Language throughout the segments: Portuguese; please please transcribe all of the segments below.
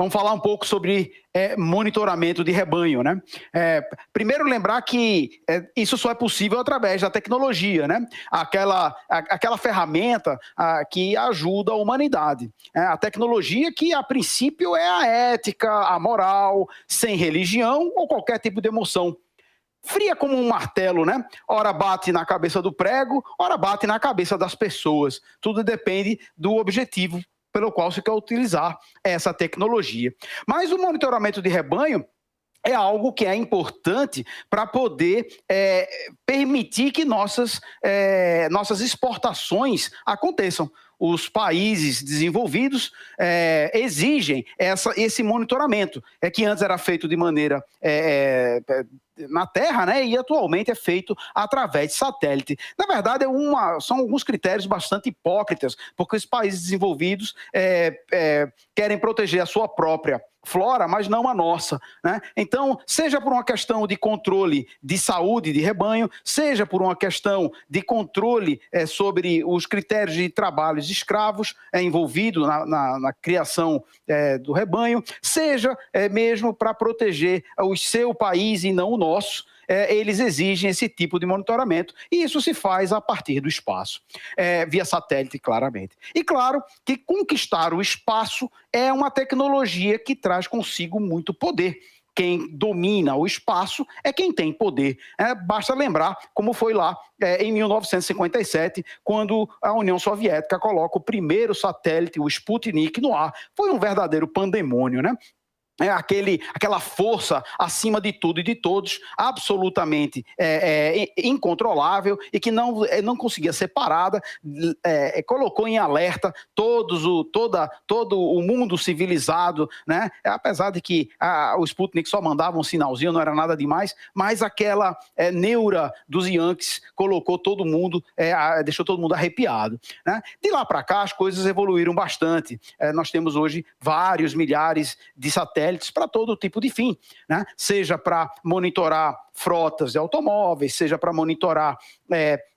Vamos falar um pouco sobre monitoramento de rebanho, né? Primeiro lembrar que isso só é possível através da tecnologia, né? Aquela ferramenta que ajuda a humanidade. A tecnologia que, a princípio, é a ética, a moral, sem religião ou qualquer tipo de emoção. Fria como um martelo, né? Ora bate na cabeça do prego, ora bate na cabeça das pessoas. Tudo depende do objetivo pelo qual se quer utilizar essa tecnologia. Mas o monitoramento de rebanho é algo que é importante para poder permitir que nossas exportações aconteçam. Os países desenvolvidos exigem esse monitoramento, que antes era feito de maneira na Terra, né, e atualmente é feito através de satélite. Na verdade, são alguns critérios bastante hipócritas, porque os países desenvolvidos querem proteger a sua própria flora, mas não a nossa, né? Então, seja por uma questão de controle de saúde de rebanho, seja por uma questão de controle sobre os critérios de trabalhos de escravos envolvidos na criação do rebanho, seja mesmo para proteger o seu país e não o nosso, eles exigem esse tipo de monitoramento, e isso se faz a partir do espaço, via satélite, claramente. E claro que conquistar o espaço é uma tecnologia que traz consigo muito poder. Quem domina o espaço é quem tem poder. Basta lembrar como foi lá em 1957, quando a União Soviética coloca o primeiro satélite, o Sputnik, no ar. Foi um verdadeiro pandemônio, né? Aquela força acima de tudo e de todos, absolutamente incontrolável e que não conseguia ser parada, colocou em alerta todo o mundo civilizado, né? Apesar de que o Sputnik só mandava um sinalzinho, não era nada demais, mas aquela neura dos Yankees colocou todo mundo, deixou todo mundo arrepiado, né? De lá para cá as coisas evoluíram bastante. Nós temos hoje vários milhares de satélites para todo tipo de fim, né? Seja para monitorar frotas de automóveis, seja para monitorar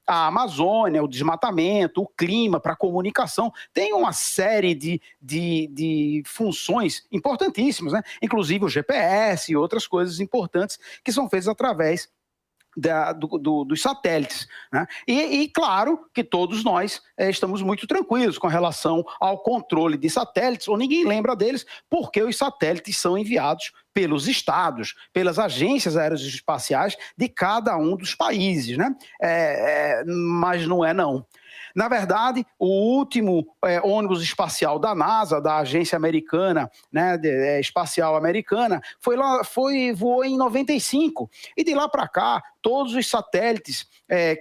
a Amazônia, o desmatamento, o clima, para comunicação. Tem uma série de funções importantíssimas, né? Inclusive o GPS e outras coisas importantes que são feitas através dos satélites, né? E claro que todos nós estamos muito tranquilos com relação ao controle de satélites, ou ninguém lembra deles, porque os satélites são enviados pelos estados, pelas agências aeroespaciais de cada um dos países, né? Mas não é não. Na verdade, o último ônibus espacial da NASA, da agência americana, né, espacial americana, voou em 95. E de lá para cá, todos os satélites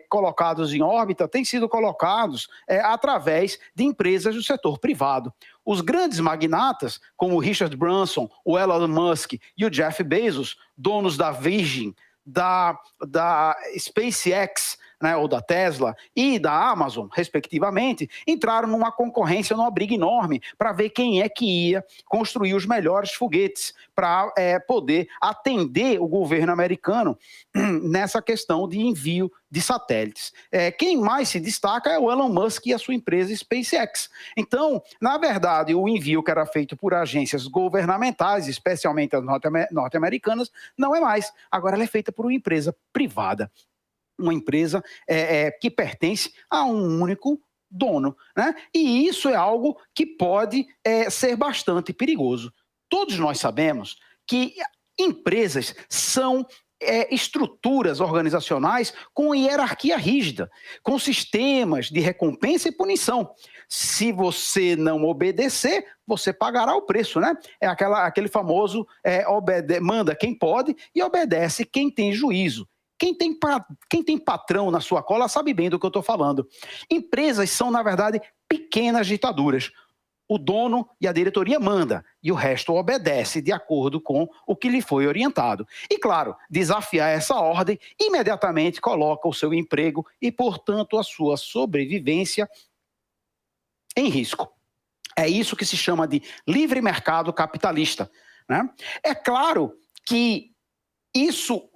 colocados em órbita têm sido colocados através de empresas do setor privado. Os grandes magnatas, como o Richard Branson, o Elon Musk e o Jeff Bezos, donos da Virgin, da SpaceX, né, ou da Tesla e da Amazon, respectivamente, entraram numa concorrência, numa briga enorme para ver quem é que ia construir os melhores foguetes para poder atender o governo americano nessa questão de envio de satélites. Quem mais se destaca é o Elon Musk e a sua empresa SpaceX. Então, na verdade, o envio que era feito por agências governamentais, especialmente as norte-americanas, não é mais. Agora ela é feita por uma empresa privada. Uma empresa que pertence a um único dono, né? E isso é algo que pode ser bastante perigoso. Todos nós sabemos que empresas são estruturas organizacionais com hierarquia rígida, com sistemas de recompensa e punição. Se você não obedecer, você pagará o preço, né? Aquele famoso manda quem pode e obedece quem tem juízo. Quem tem patrão na sua cola sabe bem do que eu estou falando. Empresas são, na verdade, pequenas ditaduras. O dono e a diretoria manda e o resto obedece de acordo com o que lhe foi orientado. E, claro, desafiar essa ordem imediatamente coloca o seu emprego e, portanto, a sua sobrevivência em risco. É isso que se chama de livre mercado capitalista, né? É claro que isso,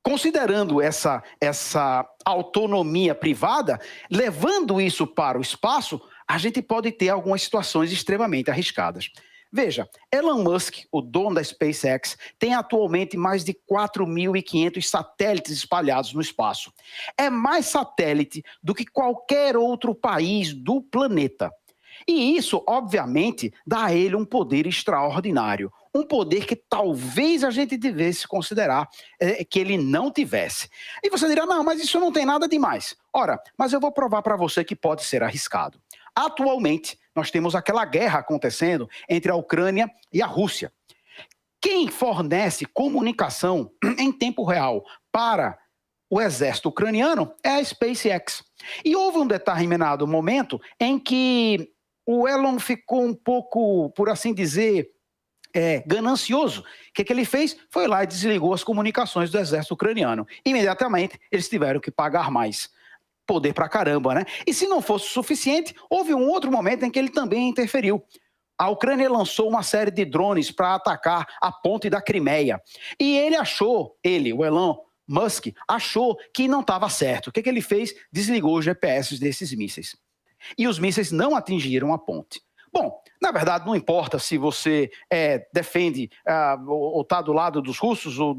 considerando essa autonomia privada, levando isso para o espaço, a gente pode ter algumas situações extremamente arriscadas. Veja, Elon Musk, o dono da SpaceX, tem atualmente mais de 4.500 satélites espalhados no espaço. É mais satélite do que qualquer outro país do planeta. E isso, obviamente, dá a ele um poder extraordinário. Um poder que talvez a gente devesse considerar que ele não tivesse. E você dirá, não, mas isso não tem nada demais. Ora, mas eu vou provar para você que pode ser arriscado. Atualmente, nós temos aquela guerra acontecendo entre a Ucrânia e a Rússia. Quem fornece comunicação em tempo real para o exército ucraniano é a SpaceX. E houve um determinado momento em que o Elon ficou um pouco, por assim dizer, ganancioso. O que ele fez? Foi lá e desligou as comunicações do exército ucraniano. Imediatamente, eles tiveram que pagar mais. Poder pra caramba, né? E se não fosse suficiente, houve um outro momento em que ele também interferiu. A Ucrânia lançou uma série de drones para atacar a ponte da Crimeia. E o Elon Musk, achou que não estava certo. O que ele fez? Desligou os GPS desses mísseis. E os mísseis não atingiram a ponte. Bom, na verdade, não importa se você defende ou está do lado dos russos ou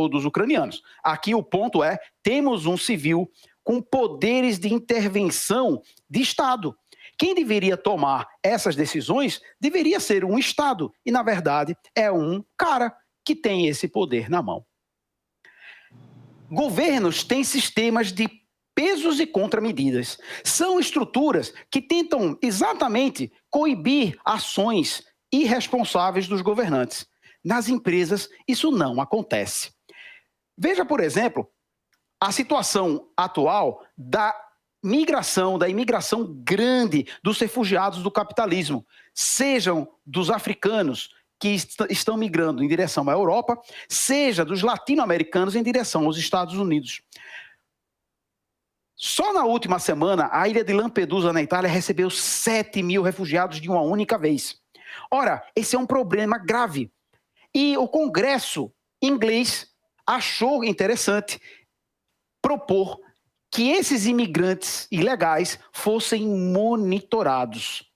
dos ucranianos. Aqui o ponto é, temos um civil com poderes de intervenção de Estado. Quem deveria tomar essas decisões deveria ser um Estado. E, na verdade, é um cara que tem esse poder na mão. Governos têm sistemas de pesos e contramedidas. São estruturas que tentam exatamente coibir ações irresponsáveis dos governantes. Nas empresas, isso não acontece. Veja, por exemplo, a situação atual da imigração grande dos refugiados do capitalismo, sejam dos africanos que estão migrando em direção à Europa, seja dos latino-americanos em direção aos Estados Unidos. Só na última semana, a ilha de Lampedusa, na Itália, recebeu 7.000 refugiados de uma única vez. Ora, esse é um problema grave. E o Congresso inglês achou interessante propor que esses imigrantes ilegais fossem monitorados.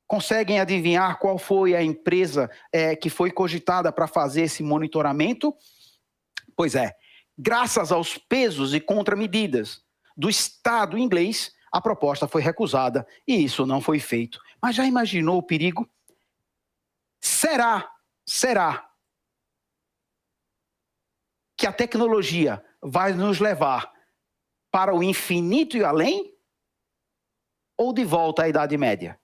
Conseguem adivinhar qual foi a empresa que foi cogitada para fazer esse monitoramento? Pois é, graças aos pesos e contramedidas do Estado inglês, a proposta foi recusada e isso não foi feito. Mas já imaginou o perigo? Será que a tecnologia vai nos levar para o infinito e além? Ou de volta à Idade Média?